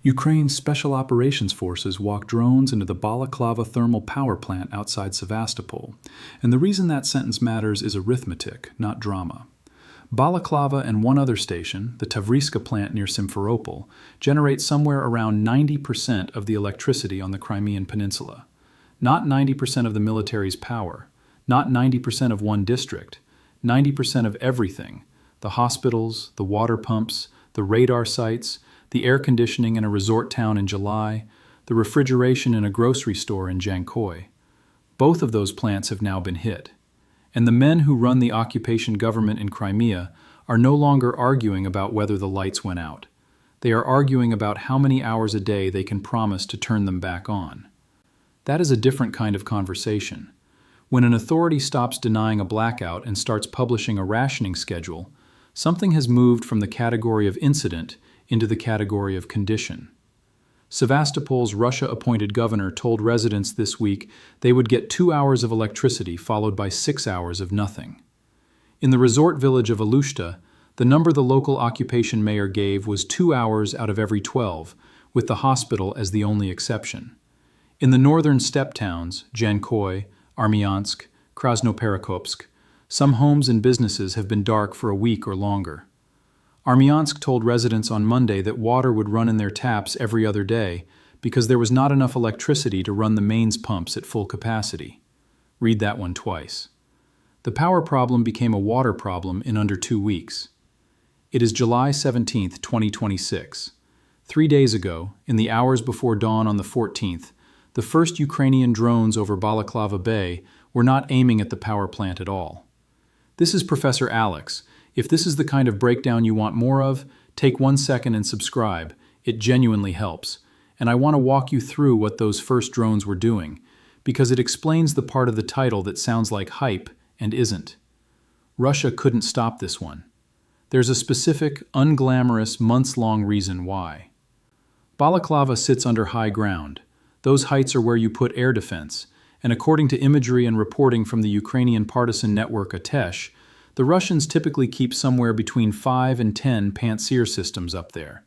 Ukraine's Special Operations Forces walked drones into the Balaklava Thermal Power Plant outside Sevastopol, and the reason that sentence matters is arithmetic, not drama. Balaklava and one other station, the Tavriska plant near Simferopol, generate somewhere around 90% of the electricity on the Crimean peninsula. Not 90% of the military's power, not 90% of one district, 90% of everything: the hospitals, the water pumps, the radar sites, the air conditioning in a resort town in July, the refrigeration in a grocery store in Jankoy. Both of those plants have now been hit. And the men who run the occupation government in Crimea are no longer arguing about whether the lights went out. They are arguing about how many hours a day they can promise to turn them back on. That is a different kind of conversation. When an authority stops denying a blackout and starts publishing a rationing schedule, something has moved from the category of incident into the category of condition. Sevastopol's Russia-appointed governor told residents this week they would get 2 hours of electricity followed by 6 hours of nothing. In the resort village of Alushta, the number the local occupation mayor gave was 2 hours out of every 12, with the hospital as the only exception. In the northern steppe towns, Jankoy, Armyansk, Krasnoperekopsk, some homes and businesses have been dark for a week or longer. Armyansk told residents on Monday that water would run in their taps every other day because there was not enough electricity to run the mains pumps at full capacity. Read that one twice. The power problem became a water problem in under 2 weeks. It is July 17, 2026. 3 days ago, in the hours before dawn on the 14th, the first Ukrainian drones over Balaklava Bay were not aiming at the power plant at all. This is Professor Alex. If this is the kind of breakdown you want more of, take 1 second and subscribe. It genuinely helps. And I want to walk you through what those first drones were doing, because it explains the part of the title that sounds like hype and isn't. Russia couldn't stop this one. There's a specific, unglamorous, months-long reason why. Balaklava sits under high ground. Those heights are where you put air defense, and according to imagery and reporting from the Ukrainian partisan network Atesh, the Russians typically keep somewhere between 5 and 10 Pantsir systems up there.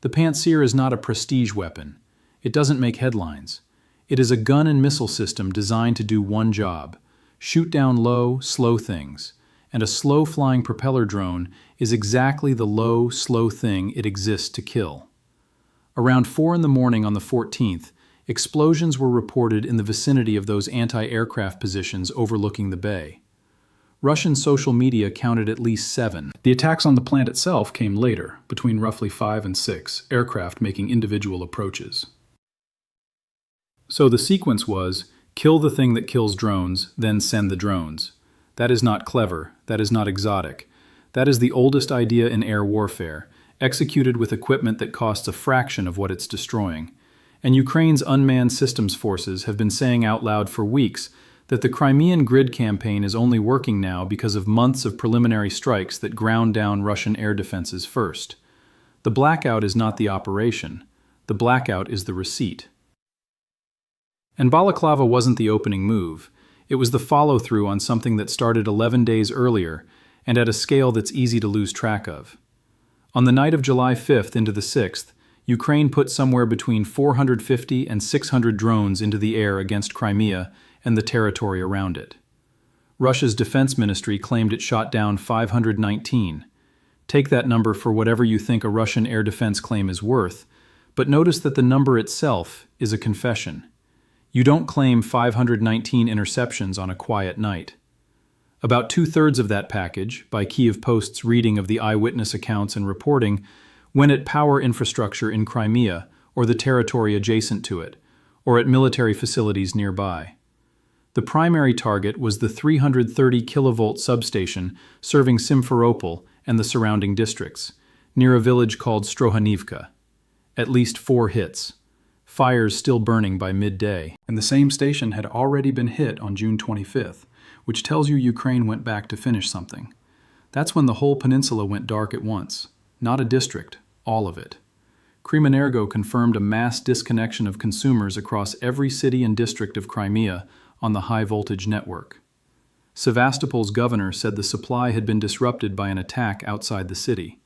The Pantsir is not a prestige weapon. It doesn't make headlines. It is a gun and missile system designed to do one job: shoot down low, slow things. And a slow-flying propeller drone is exactly the low, slow thing it exists to kill. Around 4 in the morning on the 14th, explosions were reported in the vicinity of those anti-aircraft positions overlooking the bay. Russian social media counted at least 7. The attacks on the plant itself came later, between roughly 5 and 6, aircraft making individual approaches. So the sequence was, kill the thing that kills drones, then send the drones. That is not clever, that is not exotic. That is the oldest idea in air warfare, executed with equipment that costs a fraction of what it's destroying. And Ukraine's unmanned systems forces have been saying out loud for weeks that the Crimean grid campaign is only working now because of months of preliminary strikes that ground down Russian air defenses first. The blackout is not the operation. The blackout is the receipt. And Balaklava wasn't the opening move. It was the follow-through on something that started 11 days earlier and at a scale that's easy to lose track of. On the night of July 5th into the 6th, Ukraine put somewhere between 450 and 600 drones into the air against Crimea and the territory around it. Russia's defense ministry claimed it shot down 519. Take that number for whatever you think a Russian air defense claim is worth, but notice that the number itself is a confession. You don't claim 519 interceptions on a quiet night. About 2/3 of that package, by Kyiv Post's reading of the eyewitness accounts and reporting, went at power infrastructure in Crimea or the territory adjacent to it, or at military facilities nearby. The primary target was the 330 kilovolt substation serving Simferopol and the surrounding districts, near a village called Strohanivka. At least 4 hits. Fires still burning by midday. And the same station had already been hit on June 25th, which tells you Ukraine went back to finish something. That's when the whole peninsula went dark at once. Not a district, all of it. Crimean confirmed a mass disconnection of consumers across every city and district of Crimea on the high-voltage network. Sevastopol's governor said the supply had been disrupted by an attack outside the city.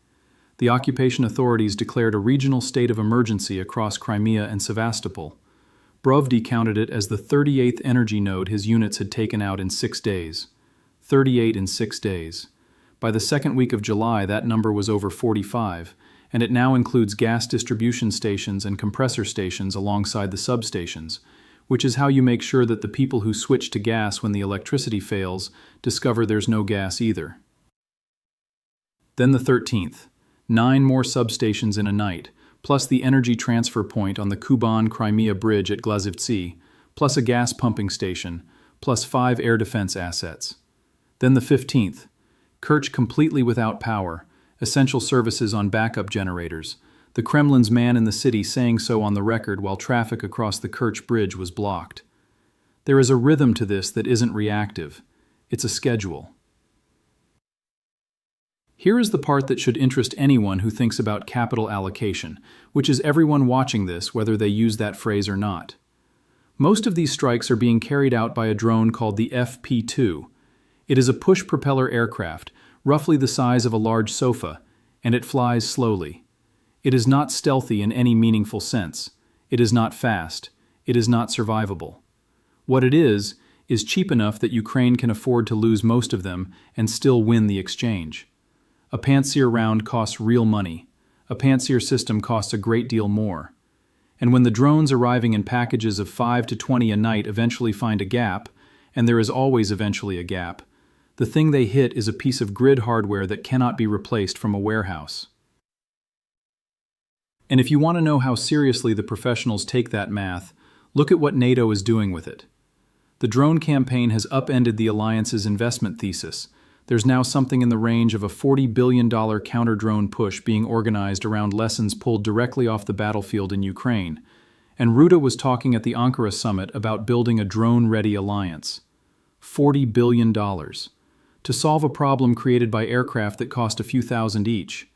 The occupation authorities declared a regional state of emergency across Crimea and Sevastopol. Brovdi counted it as the 38th energy node his units had taken out in 6 days. 38 in 6 days. By the second week of July, that number was over 45, and it now includes gas distribution stations and compressor stations alongside the substations, which is how you make sure that the people who switch to gas when the electricity fails discover there's no gas either. Then the 13th. 9 more substations in a night, plus the energy transfer point on the Kuban-Crimea bridge at Glazivtsi, plus a gas pumping station, plus 5 air defense assets. Then the 15th. Kerch completely without power, essential services on backup generators, the Kremlin's man in the city saying so on the record while traffic across the Kerch bridge was blocked. There is a rhythm to this that isn't reactive. It's a schedule. Here is the part that should interest anyone who thinks about capital allocation, which is everyone watching this, whether they use that phrase or not. Most of these strikes are being carried out by a drone called the FP-2. It is a push-propeller aircraft, roughly the size of a large sofa, and it flies slowly. It is not stealthy in any meaningful sense. It is not fast. It is not survivable. What it is cheap enough that Ukraine can afford to lose most of them and still win the exchange. A Pantsir round costs real money. A Pantsir system costs a great deal more. And when the drones arriving in packages of 5 to 20 a night eventually find a gap, and there is always eventually a gap, the thing they hit is a piece of grid hardware that cannot be replaced from a warehouse. And if you want to know how seriously the professionals take that math, look at what NATO is doing with it. The drone campaign has upended the alliance's investment thesis. There's now something in the range of a $40 billion counter-drone push being organized around lessons pulled directly off the battlefield in Ukraine. And Ruda was talking at the Ankara summit about building a drone-ready alliance. $40 billion. To solve a problem created by aircraft that cost a few thousand each.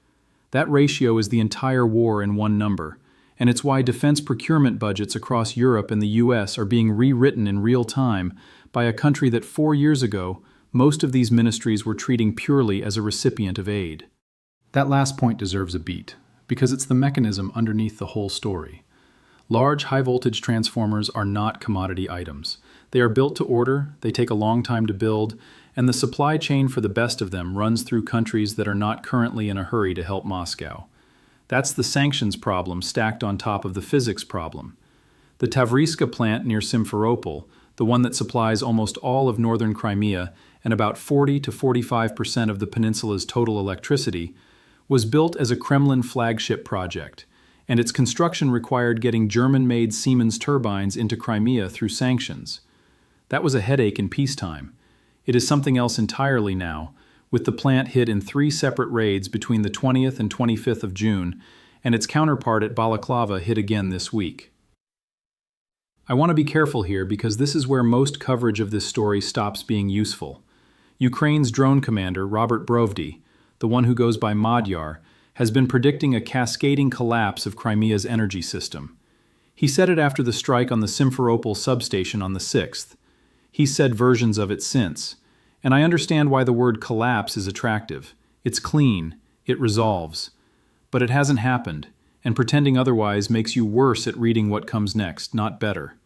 That ratio is the entire war in one number, and it's why defense procurement budgets across Europe and the US are being rewritten in real time by a country that 4 years ago most of these ministries were treating purely as a recipient of aid. That last point deserves a beat, because it's the mechanism underneath the whole story. Large high-voltage transformers are not commodity items. They are built to order, they take a long time to build, and the supply chain for the best of them runs through countries that are not currently in a hurry to help Moscow. That's the sanctions problem stacked on top of the physics problem. The Tavriska plant near Simferopol, the one that supplies almost all of northern Crimea and about 40 to 45% of the peninsula's total electricity, was built as a Kremlin flagship project, and its construction required getting German-made Siemens turbines into Crimea through sanctions. That was a headache in peacetime. It is something else entirely now, with the plant hit in 3 separate raids between the 20th and 25th of June, and its counterpart at Balaklava hit again this week. I want to be careful here because this is where most coverage of this story stops being useful. Ukraine's drone commander, Robert Brovdi, the one who goes by Madyar, has been predicting a cascading collapse of Crimea's energy system. He said it after the strike on the Simferopol substation on the 6th. He's said versions of it since. And I understand why the word collapse is attractive. It's clean. It resolves. But it hasn't happened, and pretending otherwise makes you worse at reading what comes next, not better.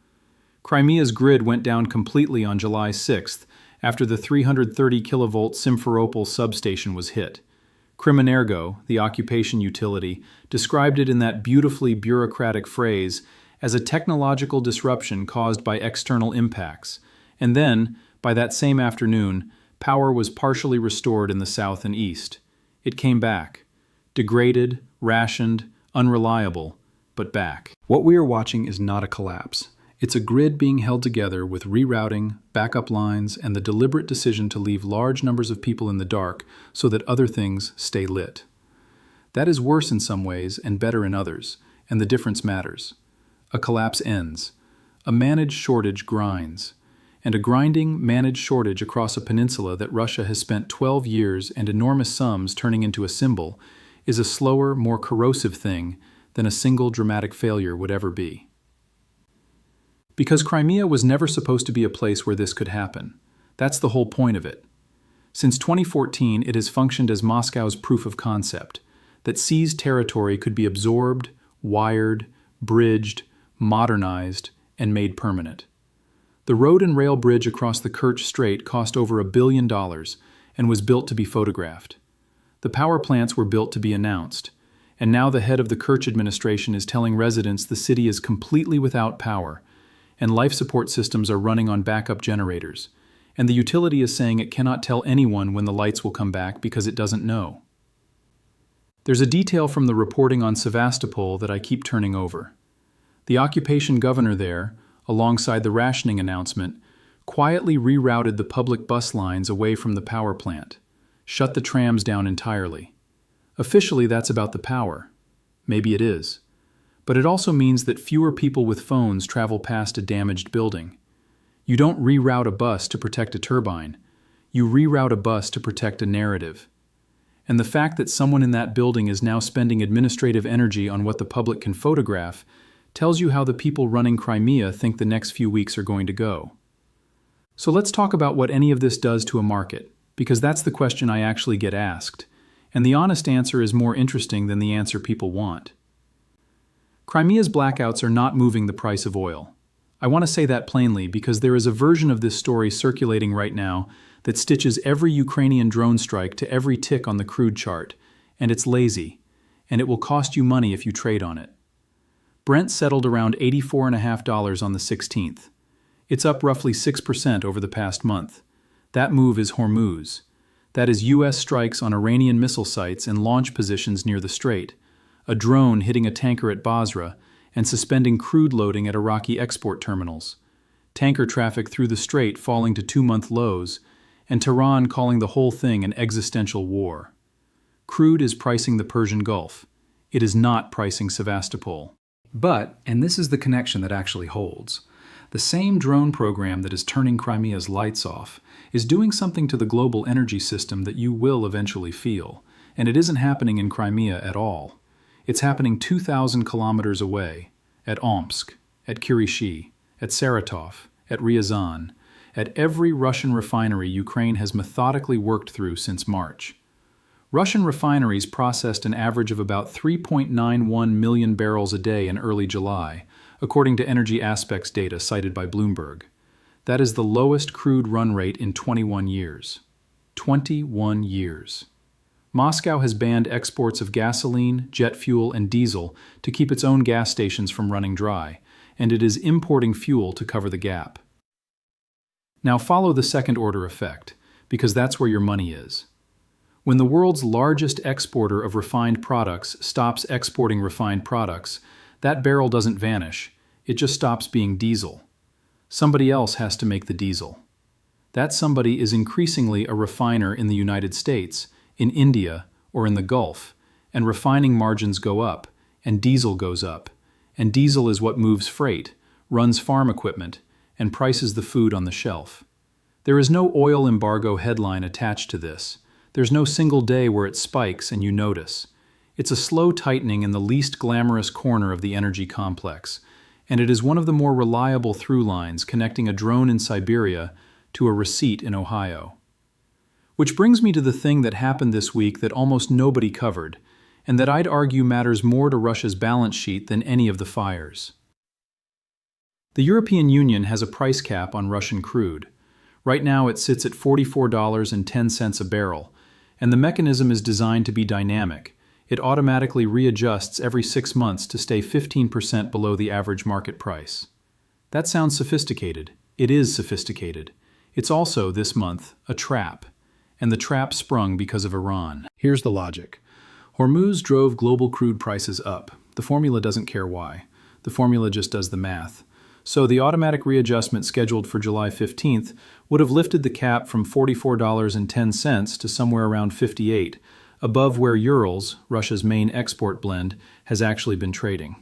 Crimea's grid went down completely on July 6th after the 330 kilovolt Simferopol substation was hit. Crimean, the occupation utility, described it in that beautifully bureaucratic phrase as a technological disruption caused by external impacts. And then, by that same afternoon, power was partially restored in the south and east. It came back. Degraded, rationed, unreliable, but back. What we are watching is not a collapse. It's a grid being held together with rerouting, backup lines, and the deliberate decision to leave large numbers of people in the dark so that other things stay lit. That is worse in some ways and better in others, and the difference matters. A collapse ends. A managed shortage grinds. And a grinding, managed shortage across a peninsula that Russia has spent 12 years and enormous sums turning into a symbol is a slower, more corrosive thing than a single dramatic failure would ever be. Because Crimea was never supposed to be a place where this could happen. That's the whole point of it. Since 2014, it has functioned as Moscow's proof of concept. that seized territory could be absorbed, wired, bridged, modernized, and made permanent. The road and rail bridge across the Kerch Strait cost over $1 billion and was built to be photographed. The power plants were built to be announced, and now the head of the Kerch administration is telling residents the city is completely without power, and life support systems are running on backup generators, and the utility is saying it cannot tell anyone when the lights will come back because it doesn't know. There's a detail from the reporting on Sevastopol that I keep turning over. The occupation governor there, alongside the rationing announcement, quietly rerouted the public bus lines away from the power plant, shut the trams down entirely. Officially, that's about the power. Maybe it is. But it also means that fewer people with phones travel past a damaged building. You don't reroute a bus to protect a turbine. You reroute a bus to protect a narrative. And the fact that someone in that building is now spending administrative energy on what the public can photograph tells you how the people running Crimea think the next few weeks are going to go. So let's talk about what any of this does to a market, because that's the question I actually get asked, and the honest answer is more interesting than the answer people want. Crimea's blackouts are not moving the price of oil. I want to say that plainly because there is a version of this story circulating right now that stitches every Ukrainian drone strike to every tick on the crude chart, and it's lazy, and it will cost you money if you trade on it. Brent settled around $84.50 on the 16th. It's up roughly 6% over the past month. That move is Hormuz. That is U.S. strikes on Iranian missile sites and launch positions near the strait, a drone hitting a tanker at Basra, and suspending crude loading at Iraqi export terminals, tanker traffic through the strait falling to 2-month lows, and Tehran calling the whole thing an existential war. Crude is pricing the Persian Gulf. It is not pricing Sevastopol. But, and this is the connection that actually holds, the same drone program that is turning Crimea's lights off is doing something to the global energy system that you will eventually feel, and it isn't happening in Crimea at all. It's happening 2,000 kilometers away, at Omsk, at Kirishi, at Saratov, at Ryazan, at every Russian refinery Ukraine has methodically worked through since March. Russian refineries processed an average of about 3.91 million barrels a day in early July, according to Energy Aspects data cited by Bloomberg. That is the lowest crude run rate in 21 years. 21 years. Moscow has banned exports of gasoline, jet fuel, and diesel to keep its own gas stations from running dry, and it is importing fuel to cover the gap. Now follow the second-order effect, because that's where your money is. When the world's largest exporter of refined products stops exporting refined products, that barrel doesn't vanish, it just stops being diesel. Somebody else has to make the diesel. That somebody is increasingly a refiner in the United States, in India, or in the Gulf, and refining margins go up, and diesel goes up, and diesel is what moves freight, runs farm equipment, and prices the food on the shelf. There is no oil embargo headline attached to this. There's no single day where it spikes and you notice. It's a slow tightening in the least glamorous corner of the energy complex, and it is one of the more reliable through lines connecting a drone in Siberia to a receipt in Ohio. Which brings me to the thing that happened this week that almost nobody covered, and that I'd argue matters more to Russia's balance sheet than any of the fires. The European Union has a price cap on Russian crude. Right now it sits at $44.10 a barrel, and the mechanism is designed to be dynamic. It automatically readjusts every 6 months to stay 15% below the average market price. That sounds sophisticated. It is sophisticated. It's also, this month, a trap. And the trap sprung because of Iran. Here's the logic. Hormuz drove global crude prices up. The formula doesn't care why. The formula just does the math. So the automatic readjustment scheduled for July 15th would have lifted the cap from $44.10 to somewhere around $58, above where Urals, Russia's main export blend, has actually been trading.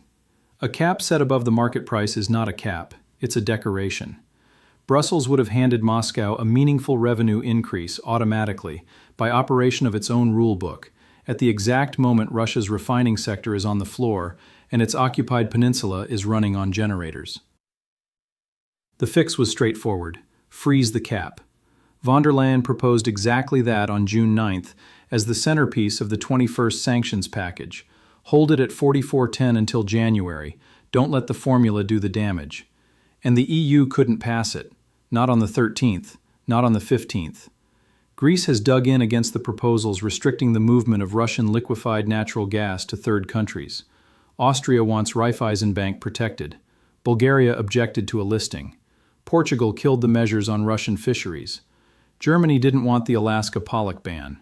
A cap set above the market price is not a cap, it's a decoration. Brussels would have handed Moscow a meaningful revenue increase automatically by operation of its own rulebook at the exact moment Russia's refining sector is on the floor and its occupied peninsula is running on generators. The fix was straightforward. Freeze the cap. Von der Leyen proposed exactly that on June 9th as the centerpiece of the 21st sanctions package. Hold it at 44.10 until January. Don't let the formula do the damage. And the EU couldn't pass it. Not on the 13th, not on the 15th. Greece has dug in against the proposals restricting the movement of Russian liquefied natural gas to third countries. Austria wants Raiffeisenbank protected. Bulgaria objected to a listing. Portugal killed the measures on Russian fisheries. Germany didn't want the Alaska pollock ban.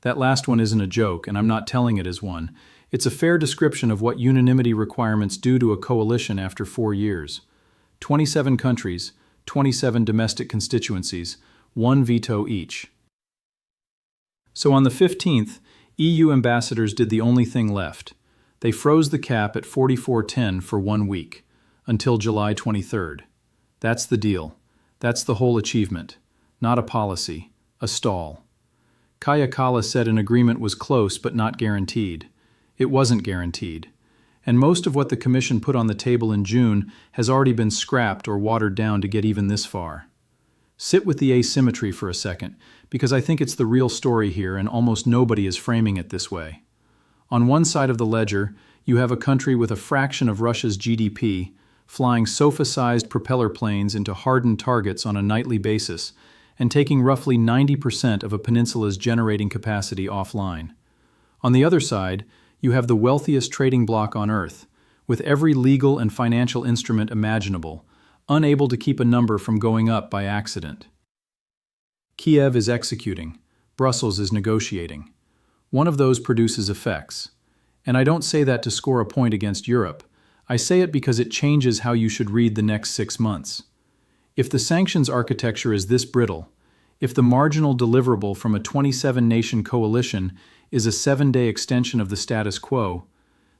That last one isn't a joke, and I'm not telling it as one. It's a fair description of what unanimity requirements do to a coalition after 4 years. 27 countries, 27 domestic constituencies, 1 veto each. So on the 15th, EU ambassadors did the only thing left. They froze the cap at 44.10 for 1 week, until July 23rd. That's the deal. That's the whole achievement. Not a policy, a stall. Kaja Kallas said an agreement was close but not guaranteed. It wasn't guaranteed. And most of what the Commission put on the table in June has already been scrapped or watered down to get even this far. Sit with the asymmetry for a second, because I think it's the real story here and almost nobody is framing it this way. On one side of the ledger, you have a country with a fraction of Russia's GDP, flying sofa-sized propeller planes into hardened targets on a nightly basis, and taking roughly 90% of a peninsula's generating capacity offline. On the other side, you have the wealthiest trading bloc on Earth, with every legal and financial instrument imaginable, unable to keep a number from going up by accident. Kiev is executing, Brussels is negotiating. One of those produces effects. And I don't say that to score a point against Europe. I say it because it changes how you should read the next 6 months. If the sanctions architecture is this brittle, if the marginal deliverable from a 27-nation coalition is a 7-day extension of the status quo,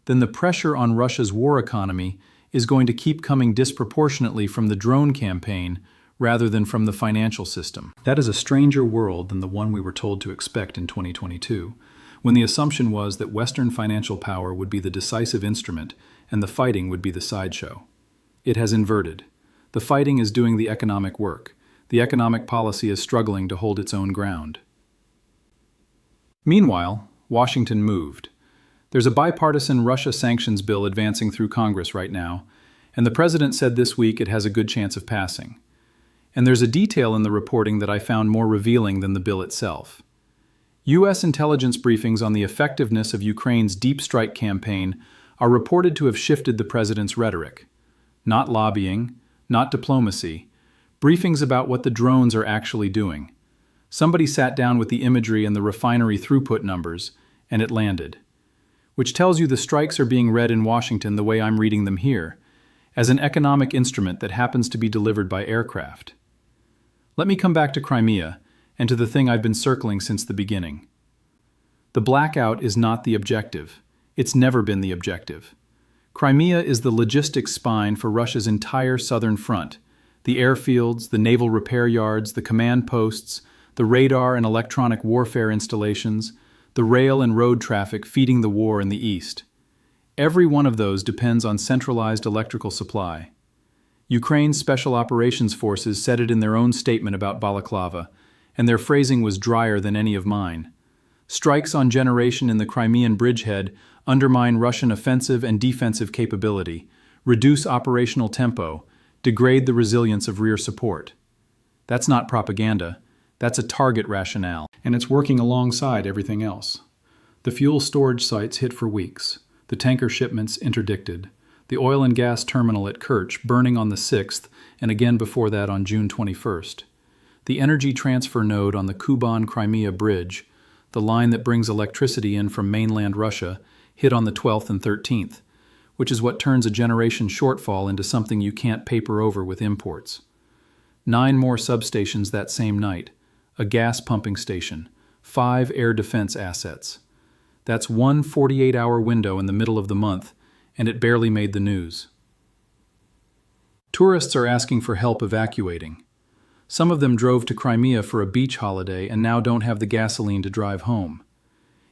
then the pressure on Russia's war economy is going to keep coming disproportionately from the drone campaign rather than from the financial system. That is a stranger world than the one we were told to expect in 2022, when the assumption was that Western financial power would be the decisive instrument and the fighting would be the sideshow. It has inverted. The fighting is doing the economic work. The economic policy is struggling to hold its own ground. Meanwhile, Washington moved. There's a bipartisan Russia sanctions bill advancing through Congress right now, and the president said this week it has a good chance of passing. And there's a detail in the reporting that I found more revealing than the bill itself. U.S. intelligence briefings on the effectiveness of Ukraine's deep strike campaign are reported to have shifted the president's rhetoric. Not lobbying, not diplomacy, briefings about what the drones are actually doing. Somebody sat down with the imagery and the refinery throughput numbers, and it landed. Which tells you the strikes are being read in Washington the way I'm reading them here, as an economic instrument that happens to be delivered by aircraft. Let me come back to Crimea, and to the thing I've been circling since the beginning. The blackout is not the objective. It's never been the objective. Crimea is the logistics spine for Russia's entire southern front. The airfields, the naval repair yards, the command posts, the radar and electronic warfare installations, the rail and road traffic feeding the war in the east. Every one of those depends on centralized electrical supply. Ukraine's Special Operations Forces said it in their own statement about Balaklava, and their phrasing was drier than any of mine. Strikes on generation in the Crimean bridgehead undermine Russian offensive and defensive capability, reduce operational tempo, degrade the resilience of rear support. That's not propaganda. That's a target rationale, and it's working alongside everything else. The fuel storage sites hit for weeks, the tanker shipments interdicted, the oil and gas terminal at Kerch burning on the 6th and again before that on June 21st. The energy transfer node on the Kuban-Crimea bridge, the line that brings electricity in from mainland Russia, hit on the 12th and 13th, which is what turns a generation shortfall into something you can't paper over with imports. 9 more substations that same night, a gas pumping station, 5 air defense assets. That's one 48-hour window in the middle of the month, and it barely made the news. Tourists are asking for help evacuating. Some of them drove to Crimea for a beach holiday and now don't have the gasoline to drive home.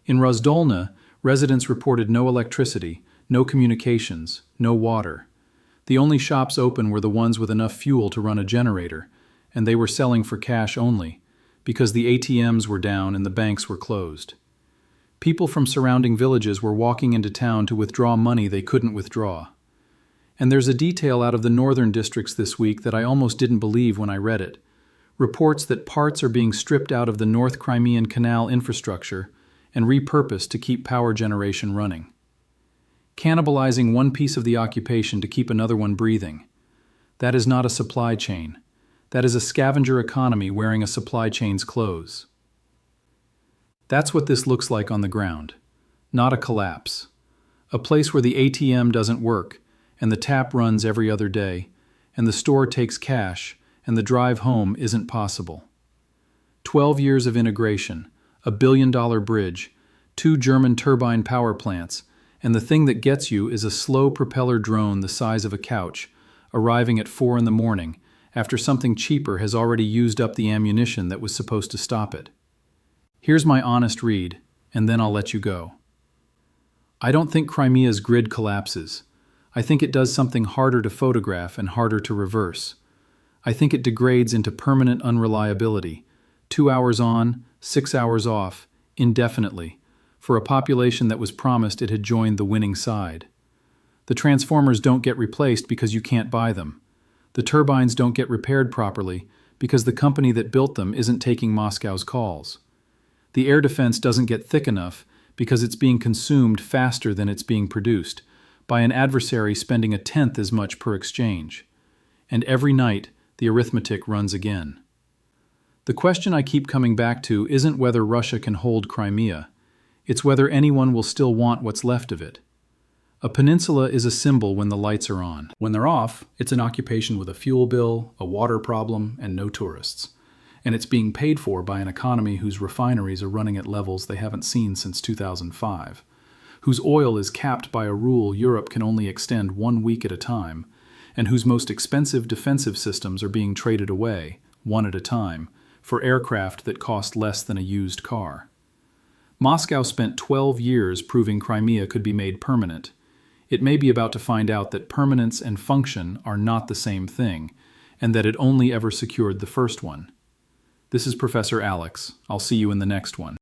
In Rozdolna, residents reported no electricity, no communications, no water. The only shops open were the ones with enough fuel to run a generator, and they were selling for cash only. because the ATMs were down and the banks were closed. People from surrounding villages were walking into town to withdraw money they couldn't withdraw. And there's a detail out of the northern districts this week that I almost didn't believe when I read it. Reports that parts are being stripped out of the North Crimean Canal infrastructure and repurposed to keep power generation running. Cannibalizing one piece of the occupation to keep another one breathing. That is not a supply chain. That is a scavenger economy wearing a supply chain's clothes. That's what this looks like on the ground. Not a collapse. A place where the ATM doesn't work, and the tap runs every other day, and the store takes cash, and the drive home isn't possible. 12 years of integration, a billion-dollar bridge, 2 German turbine power plants, and the thing that gets you is a slow propeller drone the size of a couch, arriving at 4 in the morning, after something cheaper has already used up the ammunition that was supposed to stop it. Here's my honest read, and then I'll let you go. I don't think Crimea's grid collapses. I think it does something harder to photograph and harder to reverse. I think it degrades into permanent unreliability, 2 hours on, 6 hours off, indefinitely, for a population that was promised it had joined the winning side. The transformers don't get replaced because you can't buy them. The turbines don't get repaired properly because the company that built them isn't taking Moscow's calls. The air defense doesn't get thick enough because it's being consumed faster than it's being produced, by an adversary spending 1/10 as much per exchange. And every night, the arithmetic runs again. The question I keep coming back to isn't whether Russia can hold Crimea. It's whether anyone will still want what's left of it. A peninsula is a symbol when the lights are on. When they're off, it's an occupation with a fuel bill, a water problem, and no tourists. And it's being paid for by an economy whose refineries are running at levels they haven't seen since 2005, whose oil is capped by a rule Europe can only extend 1 week at a time, and whose most expensive defensive systems are being traded away, one at a time, for aircraft that cost less than a used car. Moscow spent 12 years proving Crimea could be made permanent. It may be about to find out that permanence and function are not the same thing, and that it only ever secured the first one. This is Professor Alex. I'll see you in the next one.